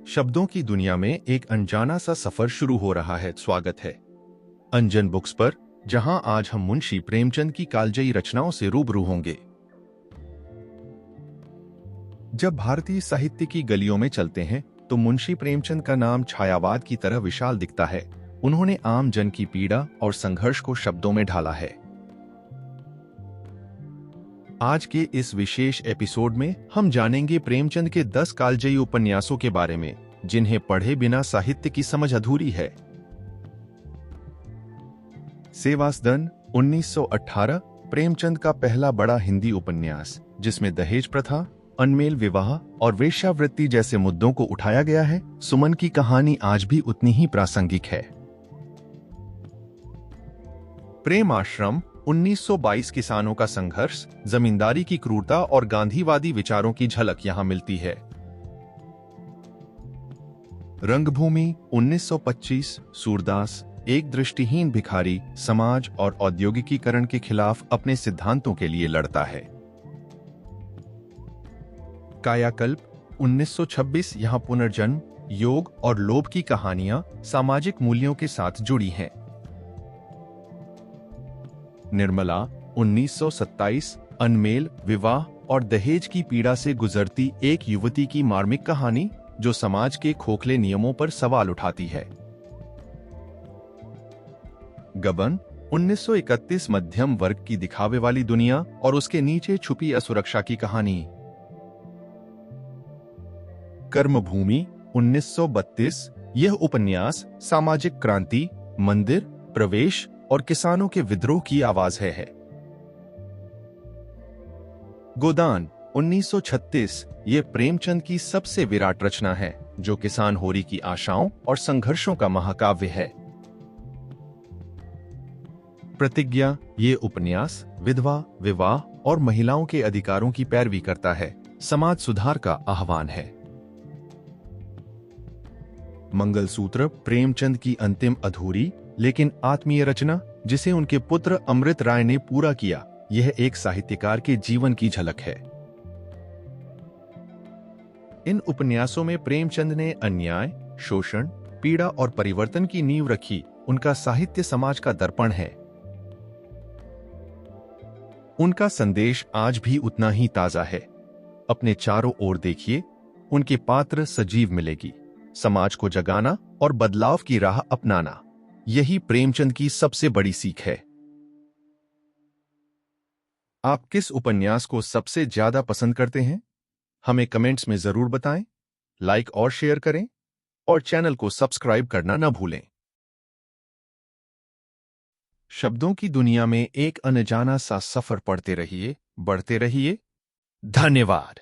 शब्दों की दुनिया में एक अनजाना सा सफर शुरू हो रहा है। स्वागत है अंजन बुक्स पर, जहां आज हम मुंशी प्रेमचंद की कालजयी रचनाओं से रूबरू होंगे। जब भारतीय साहित्य की गलियों में चलते हैं तो मुंशी प्रेमचंद का नाम छायावाद की तरह विशाल दिखता है। उन्होंने आम जन की पीड़ा और संघर्ष को शब्दों में ढाला है। आज के इस विशेष एपिसोड में हम जानेंगे प्रेमचंद के 10 कालजयी उपन्यासों के बारे में, जिन्हें पढ़े बिना साहित्य की समझ अधूरी है। सेवासदन 1918 प्रेमचंद का पहला बड़ा हिंदी उपन्यास, जिसमें दहेज प्रथा, अनमेल विवाह और वेश्यावृत्ति जैसे मुद्दों को उठाया गया है। सुमन की कहानी आज भी उतनी ही प्रासंगिक है। प्रेम आश्रम 1922 किसानों का संघर्ष, जमींदारी की क्रूरता और गांधीवादी विचारों की झलक यहां मिलती है। रंगभूमि 1925 सूरदास एक दृष्टिहीन भिखारी समाज और औद्योगिकीकरण के खिलाफ अपने सिद्धांतों के लिए लड़ता है। कायाकल्प 1926 यहां पुनर्जन्म, योग और लोभ की कहानियां सामाजिक मूल्यों के साथ जुड़ी हैं। निर्मला 1927 अनमेल विवाह और दहेज की पीड़ा से गुजरती एक युवती की मार्मिक कहानी, जो समाज के खोखले नियमों पर सवाल उठाती है। गबन 1931 मध्यम वर्ग की दिखावे वाली दुनिया और उसके नीचे छुपी असुरक्षा की कहानी। कर्मभूमि 1932 यह उपन्यास सामाजिक क्रांति, मंदिर प्रवेश और किसानों के विद्रोह की आवाज है। गोदान 1936 यह प्रेमचंद की सबसे विराट रचना है, जो किसान होरी की आशाओं और संघर्षों का महाकाव्य है। प्रतिज्ञा ये उपन्यास विधवा, विवाह और महिलाओं के अधिकारों की पैरवी करता है, समाज सुधार का आह्वान है। मंगलसूत्र प्रेमचंद की अंतिम अधूरी लेकिन आत्मीय रचना, जिसे उनके पुत्र अमृत राय ने पूरा किया। यह एक साहित्यकार के जीवन की झलक है। इन उपन्यासों में प्रेमचंद ने अन्याय, शोषण, पीड़ा और परिवर्तन की नींव रखी। उनका साहित्य समाज का दर्पण है। उनका संदेश आज भी उतना ही ताजा है। अपने चारों ओर देखिए, उनके पात्र सजीव मिलेगी। समाज को जगाना और बदलाव की राह अपनाना, यही प्रेमचंद की सबसे बड़ी सीख है। आप किस उपन्यास को सबसे ज्यादा पसंद करते हैं? हमें कमेंट्स में जरूर बताएं। लाइक और शेयर करें और चैनल को सब्सक्राइब करना न भूलें। शब्दों की दुनिया में एक अनजाना सा सफर पढ़ते रहिए, बढ़ते रहिए। धन्यवाद।